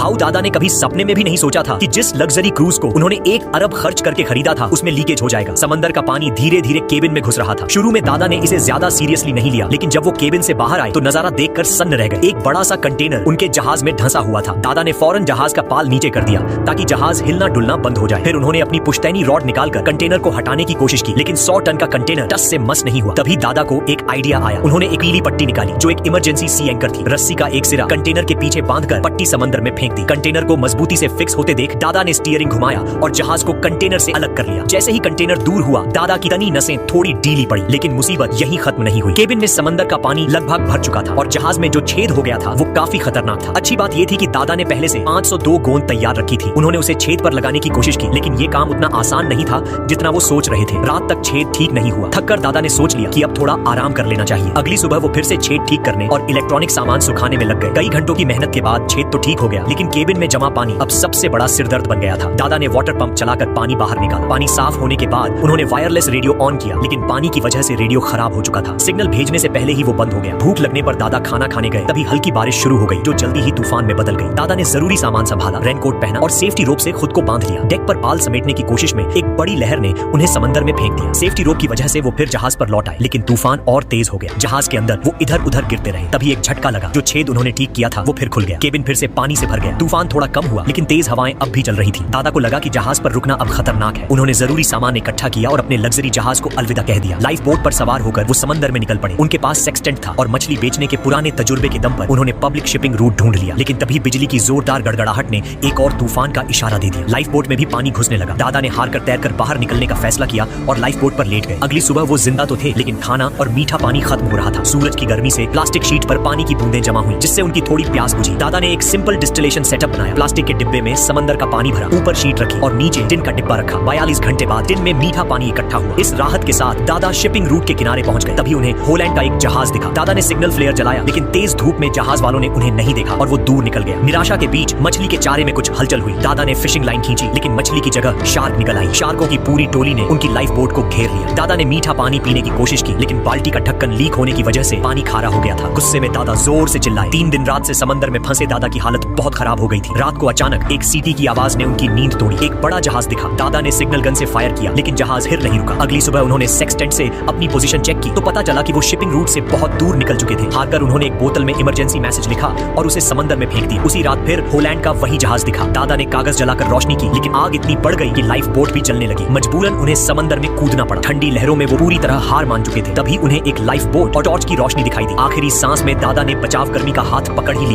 भाऊ दादा ने कभी सपने में भी नहीं सोचा था कि जिस लग्जरी क्रूज को उन्होंने 1 अरब खर्च करके खरीदा था उसमें लीकेज हो जाएगा। समंदर का पानी धीरे धीरे केबिन में घुस रहा था। शुरू में दादा ने इसे ज्यादा सीरियसली नहीं लिया, लेकिन जब वो केबिन से बाहर आए तो नजारा देखकर सन्न रह गए। एक बड़ा सा कंटेनर उनके जहाज में धंसा हुआ था। दादा ने फौरन जहाज का पाल नीचे कर दिया ताकि जहाज हिलना डुलना बंद हो जाए। फिर उन्होंने अपनी पुश्तैनी रॉड निकालकर कंटेनर को हटाने की कोशिश की, लेकिन 100 टन का कंटेनर टस से मस नहीं हुआ। तभी दादा को एक आइडिया आया। उन्होंने एक पीली पट्टी निकाली जो एक इमरजेंसी सी एंकर थी। रस्सी का एक सिरा कंटेनर के पीछे बांधकर पट्टी समंदर में फेंक दी। कंटेनर को मजबूती से फिक्स होते देख दादा ने स्टीयरिंग घुमाया और जहाज को कंटेनर से अलग कर लिया। जैसे ही कंटेनर दूर हुआ, दादा की तनी नसें थोड़ी ढीली पड़ी, लेकिन मुसीबत यहीं खत्म नहीं हुई। केबिन में समंदर का पानी लगभग भर चुका था और जहाज में जो छेद हो गया था वो काफी खतरनाक था। अच्छी बात ये थी कि दादा ने पहले से 502 गोंद तैयार रखी थी। उन्होंने उसे छेद पर लगाने की कोशिश की, लेकिन ये काम उतना आसान नहीं था जितना वो सोच रहे थे। रात तक छेद ठीक नहीं हुआ। थककर दादा ने सोच लिया कि अब थोड़ा आराम कर लेना चाहिए। अगली सुबह वो फिर से छेद ठीक करने और इलेक्ट्रॉनिक सामान सुखाने में लग गए। कई घंटों की मेहनत के बाद छेद तो ठीक हो गया, लेकिन केबिन में जमा पानी अब सबसे बड़ा सिरदर्द बन गया था। दादा ने वाटर पंप चलाकर पानी बाहर निकाला। पानी साफ होने के बाद उन्होंने वायरलेस रेडियो ऑन किया, लेकिन पानी की वजह से रेडियो खराब हो चुका था। सिग्नल भेजने से पहले ही वो बंद हो गया। भूख लगने पर दादा खाना खाने गए, तभी हल्की बारिश शुरू हो गई जो जल्दी ही तूफान में बदल गई। दादा ने जरूरी सामान संभाला, रेनकोट पहना और सेफ्टी रोप से खुद को बांध लिया। डेक पर पाल समेटने की कोशिश में एक बड़ी लहर ने उन्हें समंदर में फेंक दिया। सेफ्टी रोप की वजह से वो फिर जहाज पर लौट आए, लेकिन तूफान और तेज हो गया। जहाज के अंदर वो इधर उधर गिरते रहे। तभी एक झटका लगा। जो छेद उन्होंने ठीक किया था वो फिर खुल गया। केबिन फिर से पानी से भर गया। तूफान थोड़ा कम हुआ, लेकिन तेज हवाएं अब भी चल रही थी। दादा को लगा कि जहाज पर रुकना अब खतरनाक है। उन्होंने जरूरी सामान इकट्ठा किया और अपने लग्जरी जहाज को अलविदा कह दिया। लाइफ बोट पर सवार होकर वो समंदर में निकल पड़े। उनके पास सेक्सटेंट था और मछली बेचने के पुराने तजुर्बे के दम पर उन्होंने पब्लिक शिपिंग रूट ढूंढ लिया। लेकिन तभी बिजली की जोरदार गड़गड़ाहट ने एक और तूफान का इशारा दे दिया। लाइफ बोट में भी पानी घुसने लगा। दादा ने हार कर तैरकर बाहर निकलने का फैसला किया और लाइफ बोट पर लेट गए। अगली सुबह वो जिंदा तो थे, लेकिन खाना और मीठा पानी खत्म हो रहा था। सूरज की गर्मी से प्लास्टिक शीट पर पानी की बूंदें जमा हुई, जिससे उनकी थोड़ी प्यास बुझी। दादा ने एक सिंपल डिस्टिलेशन सेटअप बनाया। प्लास्टिक के डिब्बे में समंदर का पानी भरा, ऊपर शीट रखी और नीचे टिन का डिब्बा रखा। 42 घंटे बाद टिन में मीठा पानी इकट्ठा हुआ। इस राहत के साथ दादा शिपिंग रूट के किनारे पहुंच गए। तभी उन्हें होलैंड का एक जहाज दिखा। दादा ने सिग्नल फ्लेयर जलाया, लेकिन तेज धूप में जहाज वालों ने उन्हें नहीं देखा और वो दूर निकल गया। निराशा के बीच मछली के चारे में कुछ हलचल हुई। दादा ने फिशिंग लाइन खींची, लेकिन मछली की जगह शार्क निकल आई। शार्कों की पूरी टोली ने उनकी लाइफ बोट को घेर लिया। दादा ने मीठा पानी पीने की कोशिश की, लेकिन बाल्टी का ढक्कन लीक होने की वजह से पानी खारा हो गया था। गुस्से में दादा जोर से चिल्लाए। 3 दिन रात से समंदर में फंसे दादा की हालत बहुत खराब हो गई थी। रात को अचानक एक सीटी की आवाज ने उनकी नींद तोड़ी। एक बड़ा जहाज दिखा। दादा ने सिग्नल गन से फायर किया, लेकिन जहाज हिल नहीं रुका। अगली सुबह उन्होंने सेक्सटेंट से अपनी पोजीशन चेक की तो पता चला कि वो शिपिंग रूट से बहुत दूर निकल चुके थे। हारकर उन्होंने एक बोतल में इमरजेंसी मैसेज लिखा और उसे समंदर में फेंक दिया। उसी रात फिर होलैंड का वही जहाज दिखा। दादा ने कागज जलाकर रोशनी की, लेकिन आग इतनी बढ़ गई कि लाइफ बोट भी जलने लगी। मजबूरन उन्हें समंदर में कूदना पड़ा। ठंडी लहरों में वो पूरी तरह हार मान चुके थे। तभी उन्हें एक लाइफ बोट और टॉर्च की रोशनी दिखाई दी। आखिरी सांस में दादा ने बचाव कर्मी का हाथ पकड़ ही लिया।